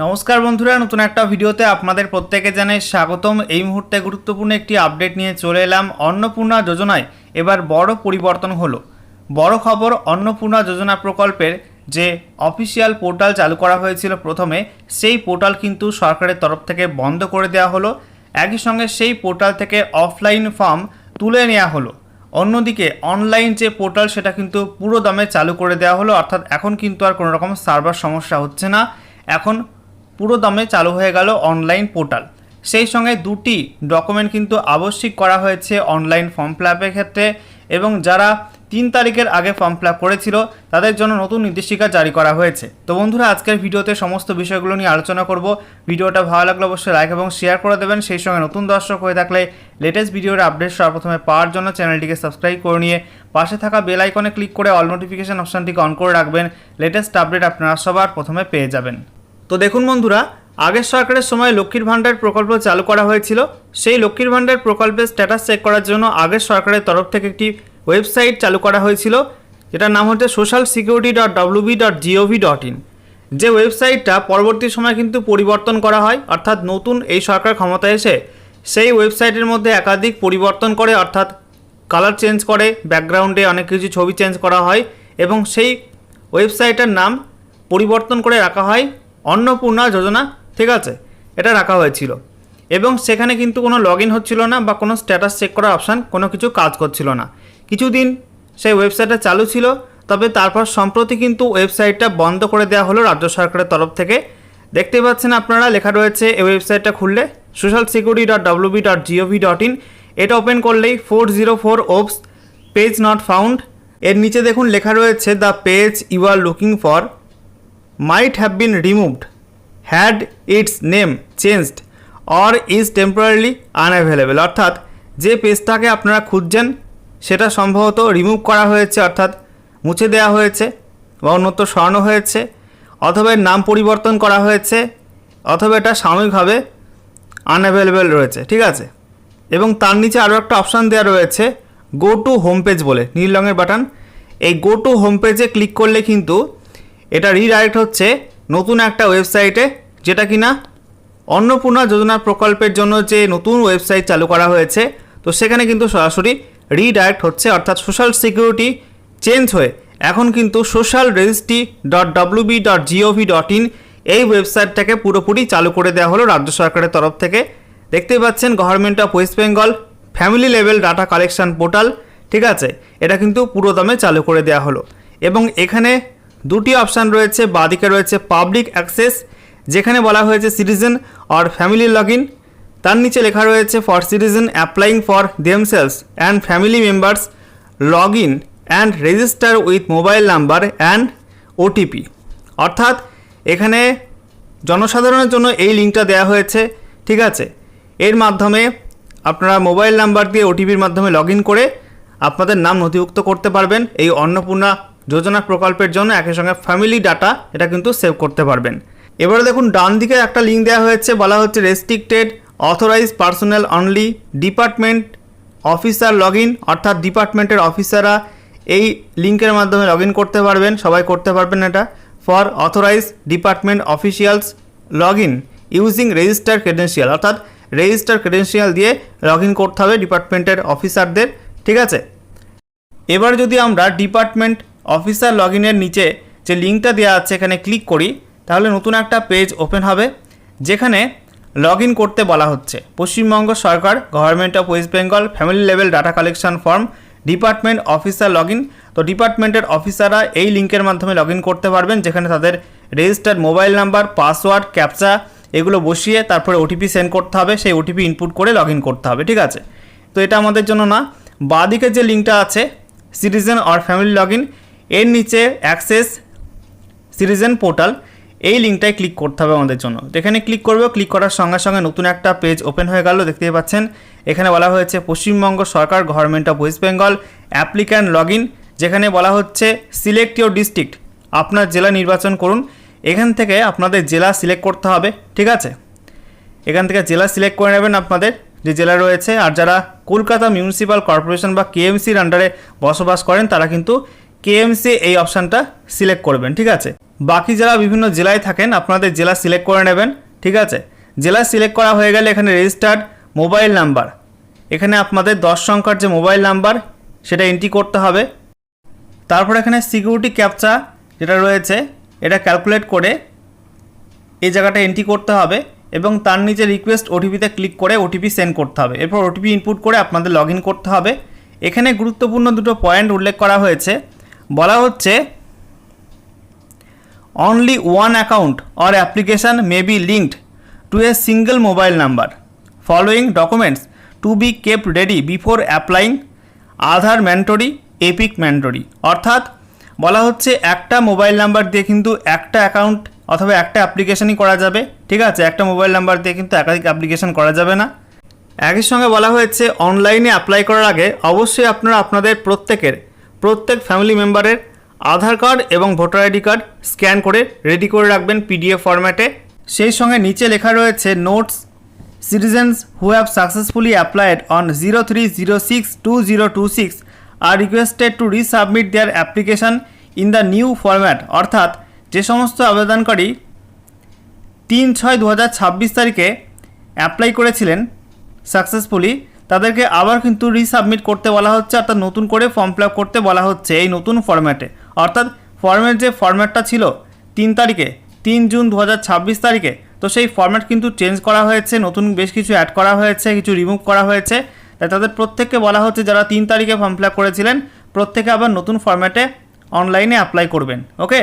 নমস্কার বন্ধুরা, নতুন একটা ভিডিওতে আপনাদের প্রত্যেকে জানাই স্বাগতম। এই মুহূর্তে গুরুত্বপূর্ণ একটি আপডেট নিয়ে চলে এলাম। অন্নপূর্ণা যোজনায় এবার বড় পরিবর্তন হলো। বড় খবর, অন্নপূর্ণা যোজনা প্রকল্পের যে অফিসিয়াল পোর্টাল চালু করা হয়েছিল প্রথমে, সেই পোর্টাল কিন্তু সরকারের তরফ থেকে বন্ধ করে দেওয়া হলো। একই সঙ্গে সেই পোর্টাল থেকে অফলাইন ফর্ম তুলে নেওয়া হলো। অন্যদিকে অনলাইন যে পোর্টাল সেটা কিন্তু পুরো দমে চালু করে দেওয়া হলো, অর্থাৎ এখন কিন্তু আর কোনো রকম সার্ভার সমস্যা হচ্ছে না। এখন পুরো দমে চালু হয়ে গেল অনলাইন পোর্টাল। সেই সঙ্গে দুটি ডকুমেন্ট কিন্তু আবশ্যিক করা হয়েছে অনলাইন ফর্ম ফিল আপের ক্ষেত্রে, এবং যারা 3 তারিখের আগে ফর্ম ফিল আপ করেছিল তাদের জন্য নতুন নির্দেশিকা জারি করা হয়েছে। তো বন্ধুরা, আজকের ভিডিওতে সমস্ত বিষয়গুলো নিয়ে আলোচনা করব। ভিডিওটা ভালো লাগলে অবশ্যই লাইক এবং শেয়ার করে দেবেন। সেই সঙ্গে নতুন দর্শক হয়ে থাকলে লেটেস্ট ভিডিওর আপডেট সর্বপ্রথমে পাওয়ার জন্য চ্যানেলটিকে সাবস্ক্রাইব করে নিয়ে পাশে থাকা বেল আইকনে ক্লিক করে অল নোটিফিকেশন অপশনটিকে অন করে রাখবেন। লেটেস্ট আপডেট আপনারা সবার প্রথমে পেয়ে যাবেন। তো দেখুন বন্ধুরা, আগের সরকারের সময় লক্ষ্মীর ভাণ্ডার প্রকল্প চালু করা হয়েছিল। সেই লক্ষ্মীর ভাণ্ডার প্রকল্পের স্ট্যাটাস চেক করার জন্য আগের সরকারের তরফ থেকে একটি ওয়েবসাইট চালু করা হয়েছিল, যেটার নাম হচ্ছে socialsecurity.wb.gov.in। যে ওয়েবসাইটটা পরবর্তী সময় কিন্তু পরিবর্তন করা হয়, অর্থাৎ নতুন এই সরকার ক্ষমতায় এসে সেই ওয়েবসাইটের মধ্যে একাধিক পরিবর্তন করে, অর্থাৎ কালার চেঞ্জ করে, ব্যাকগ্রাউন্ডে অনেক কিছু ছবি চেঞ্জ করা হয় এবং সেই ওয়েবসাইটের নাম পরিবর্তন করে রাখা হয় অন্নপূর্ণা যোজনা। ঠিক আছে, এটা রাখা হয়েছিল এবং সেখানে কিন্তু কোনো লগ ইন হচ্ছিল না বা কোনো স্ট্যাটাস চেক করার অপশান কোনো কিছু কাজ করছিল না। কিছুদিন সেই ওয়েবসাইটটা চালু ছিল, তবে তারপর সম্প্রতি কিন্তু ওয়েবসাইটটা বন্ধ করে দেওয়া হলো রাজ্য সরকারের তরফ থেকে। দেখতে পাচ্ছেন আপনারা, লেখা রয়েছে এই ওয়েবসাইটটা খুললে socialsecurity.wb.gov.in। এটা ওপেন করলেই 404 ওপস পেজ নট ফাউন্ড। এর নিচে দেখুন লেখা রয়েছে the page you are looking for might have been removed, had its name changed or is temporarily unavailable। অর্থাৎ যে পেজটাকে আপনারা খুঁজছেন সেটা সম্ভবত রিমুভ করা হয়েছে, অর্থাৎ মুছে দেওয়া হয়েছে বা অন্যত্র সরানো হয়েছে, অথবা এর নাম পরিবর্তন করা হয়েছে, অথবা এটা সাময়িকভাবে আনঅ্যাভেলেবেল রয়েছে। ঠিক আছে, এবং তার নিচে আরও একটা অপশান দেওয়া রয়েছে গো টু হোম পেজ বলে, নীল রঙের বাটন। এই গো টু হোম পেজে ক্লিক করলে কিন্তু এটা রিডাইরেক্ট হচ্ছে নতুন একটা ওয়েবসাইটে, যেটা কিনা অন্নপূর্ণা যোজনা প্রকল্পের জন্য যে নতুন ওয়েবসাইট চালু করা হয়েছে। তো সেখানে কিন্তু সরাসরি রিডাইরেক্ট হচ্ছে, অর্থাৎ সোশ্যাল সিকিউরিটি চেঞ্জ হয়ে এখন কিন্তু socialregistry.wb.gov.in এই ওয়েবসাইটটাকে পুরোপুরি চালু করে দেওয়া হলো রাজ্য সরকারের তরফ থেকে। দেখতেই পাচ্ছেন government of West Bengal family level data collection portal. ঠিক আছে, এটা কিন্তু পুরোদমে চালু করে দেওয়া হলো এবং এখানে দুটি অপশান রয়েছে। বাঁদিকে রয়েছে পাবলিক অ্যাক্সেস, যেখানে বলা হয়েছে citizen or family log in. তার নিচে লেখা রয়েছে for citizen applying for themselves and family members log in and register with mobile number and OTP. অর্থাৎ এখানে জনসাধারণের জন্য এই লিঙ্কটা দেওয়া হয়েছে। ঠিক আছে, এর মাধ্যমে আপনারা মোবাইল নাম্বার দিয়ে ওটিপির মাধ্যমে লগ ইন করে আপনাদের নাম নথিভুক্ত করতে পারবেন এই অন্নপূর্ণা যোজনা প্রকল্পের জন্য। একই সঙ্গে ফ্যামিলি ডাটা এটা কিন্তু সেভ করতে পারবেন। এবারে দেখুন ডান দিকে একটা লিঙ্ক দেওয়া হয়েছে, বলা হচ্ছে restricted authorize personal only department officer log in. অর্থাৎ ডিপার্টমেন্টের অফিসাররা এই লিঙ্কের মাধ্যমে লগ ইন করতে পারবেন, সবাই করতে পারবেন এটা। For authorize department officials log in using register credential, অর্থাৎ রেজিস্টার ক্রেডেন্সিয়াল দিয়ে লগ ইন করতে হবে ডিপার্টমেন্টের অফিসারদের। ঠিক আছে, এবার যদি আমরা ডিপার্টমেন্ট অফিসার লগ ইনের নিচে যে লিঙ্কটা দেওয়া আছে এখানে ক্লিক করি, তাহলে নতুন একটা পেজ ওপেন হবে, যেখানে লগ ইন করতে বলা হচ্ছে পশ্চিমবঙ্গ সরকার government of West Bengal family level data collection form department officer log in. তো ডিপার্টমেন্টের অফিসাররা এই লিঙ্কের মাধ্যমে লগ ইন করতে পারবেন, যেখানে তাদের registered mobile number, password, captcha এগুলো বসিয়ে তারপরে ওটিপি সেন্ড করতে হবে, সেই ওটিপি ইনপুট করে লগ ইন করতে হবে। ঠিক আছে, তো এটা আমাদের জন্য না। বাঁদিকে যে লিঙ্কটা আছে citizen or family log in, এর নিচে অ্যাক্সেস সিটিজেন পোর্টাল, এই লিঙ্কটায় ক্লিক করতে হবে আমাদের জন্য। এখানে ক্লিক করব, ক্লিক করার সঙ্গে সঙ্গে নতুন একটা পেজ ওপেন হয়ে গেল। দেখতেই পাচ্ছেন এখানে বলা হয়েছে পশ্চিমবঙ্গ সরকার government of West Bengal applicant log in, যেখানে বলা হচ্ছে সিলেক্ট ইউর ডিস্ট্রিক্ট, আপনার জেলা নির্বাচন করুন। এখান থেকে আপনাদের জেলা সিলেক্ট করতে হবে। ঠিক আছে, এখান থেকে জেলা সিলেক্ট করে নেবেন আপনাদের যে জেলা রয়েছে। আর যারা কলকাতা মিউনিসিপ্যাল কর্পোরেশন বা কেএমসির আন্ডারে বসবাস করেন তারা কিন্তু কেএমসি এই অপশানটা সিলেক্ট করবেন। ঠিক আছে, বাকি যারা বিভিন্ন জেলায় থাকেন আপনাদের জেলা সিলেক্ট করে নেবেন। ঠিক আছে, জেলা সিলেক্ট করা হয়ে গেলে এখানে রেজিস্টার্ড মোবাইল নাম্বার, এখানে আপনাদের 10 সংখ্যার যে মোবাইল নাম্বার সেটা এন্ট্রি করতে হবে। তারপর এখানে সিকিউরিটি ক্যাপচা যেটা রয়েছে এটা ক্যালকুলেট করে এই জায়গাটা এন্ট্রি করতে হবে এবং তার নিচে রিকোয়েস্ট ওটিপিতে ক্লিক করে ওটিপি সেন্ড করতে হবে। এরপর ওটিপি ইনপুট করে আপনাদের লগ ইন করতে হবে। এখানে গুরুত্বপূর্ণ দুটো পয়েন্ট উল্লেখ করা হয়েছে, বলা হচ্ছে only one account or application may be linked to a single mobile number, following documents two be kept ready before applying, Aadhaar mandatory, epic mandatory. অর্থাৎ বলা হচ্ছে একটা মোবাইল নাম্বার দিয়ে কিন্তু একটা অ্যাকাউন্ট অথবা একটা অ্যাপ্লিকেশনই করা যাবে। ঠিক আছে, একটা মোবাইল নাম্বার দিয়ে কিন্তু একাধিক অ্যাপ্লিকেশন করা যাবে না। একই সঙ্গে বলা হয়েছে অনলাইনে অ্যাপ্লাই করার আগে অবশ্যই আপনারা আপনাদের প্রত্যেক ফ্যামিলি মেম্বারের আধার কার্ড এবং ভোটার আইডি কার্ড স্ক্যান করে রেডি করে রাখবেন পিডিএফ ফরম্যাটে। সেই সঙ্গে নিচে লেখা রয়েছে notes, citizens who have successfully applied on 03062026 are requested to resubmit their application in the new format. অর্থাৎ যে সমস্ত আবেদনকারী 3/6/2026 তারিখে অ্যাপ্লাই করেছিলেন সাকসেসফুলি তাদেরকে আবার কিন্তু রিসাবমিট করতে বলা হচ্ছে, অর্থাৎ নতুন করে ফর্ম ফিল আপ করতে বলা হচ্ছে এই নতুন ফরম্যাটে। অর্থাৎ ফর্মের যে ফরম্যাটটা ছিল 3 জুন 2026 তারিখে, তো সেই ফরম্যাট কিন্তু চেঞ্জ করা হয়েছে, নতুন বেশ কিছু অ্যাড করা হয়েছে, কিছু রিমুভ করা হয়েছে। তাই তাদের প্রত্যেককে বলা হচ্ছে যারা 3 তারিখে ফর্ম ফিল আপ করেছিলেন প্রত্যেকে আবার নতুন ফরম্যাটে অনলাইনে অ্যাপ্লাই করবেন। ওকে।